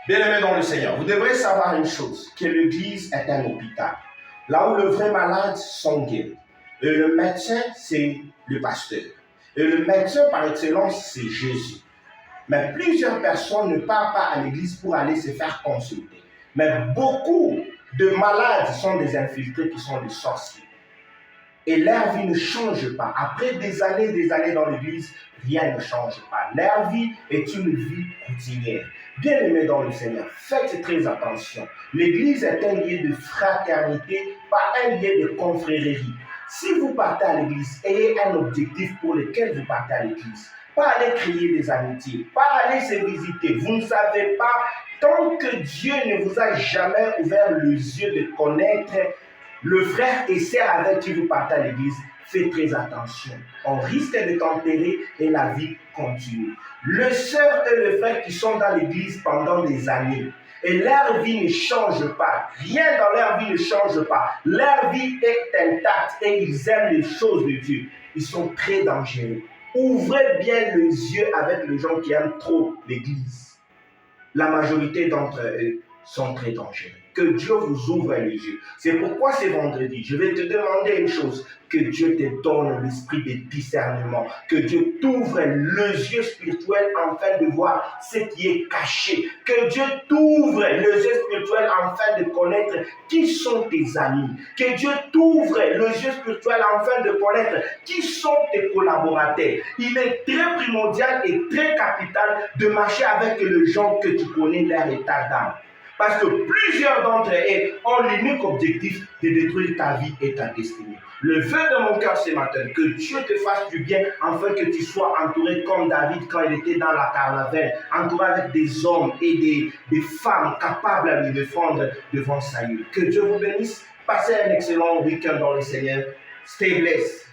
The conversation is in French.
Bien-aimés dans le Seigneur, vous devrez savoir une chose, que l'Église est un hôpital. Là où le vrai malade sont guéris. Et le médecin, c'est le pasteur. Et le médecin par excellence, c'est Jésus. Mais plusieurs personnes ne partent pas à l'église pour aller se faire consulter. Mais beaucoup de malades sont des infiltrés qui sont des sorciers. Et leur vie ne change pas. Après des années dans l'église, rien ne change pas. Leur vie est une vie routinière. Bien-aimés dans le Seigneur, faites très attention. L'église est un lieu de fraternité, pas un lieu de confrérie. Si vous partez à l'église, ayez un objectif pour lequel vous partez à l'église. Pas aller créer des amitiés, pas aller se visiter. Vous ne savez pas, tant que Dieu ne vous a jamais ouvert les yeux de connaître le frère et sœur avec qui vous partez à l'église, faites très attention. On risque de t'enterrer et la vie continue. Le sœur et le frère qui sont dans l'église pendant des années, et leur vie ne change pas. Rien dans leur vie ne change pas. Leur vie est intacte et ils aiment les choses de Dieu. Ils sont très dangereux. Ouvrez bien les yeux avec les gens qui aiment trop l'église. La majorité d'entre eux sont très dangereux. Que Dieu vous ouvre les yeux. C'est pourquoi ce vendredi, je vais te demander une chose. Que Dieu te donne l'esprit de discernement. Que Dieu t'ouvre les yeux spirituels afin de voir ce qui est caché. Que Dieu t'ouvre les yeux spirituels afin de connaître qui sont tes amis. Que Dieu t'ouvre les yeux spirituels afin de connaître qui sont tes collaborateurs. Il est très primordial et très capital de marcher avec les gens que tu connais leur état d'âme. Parce que plusieurs d'entre eux ont l'unique objectif de détruire ta vie et ta destinée. Le vœu de mon cœur ce matin, que Dieu te fasse du bien afin que tu sois entouré comme David quand il était dans la caravane, entouré avec des hommes et des femmes capables à le défendre devant Saül. Que Dieu vous bénisse. Passez un excellent week-end dans le Seigneur. Stay blessed.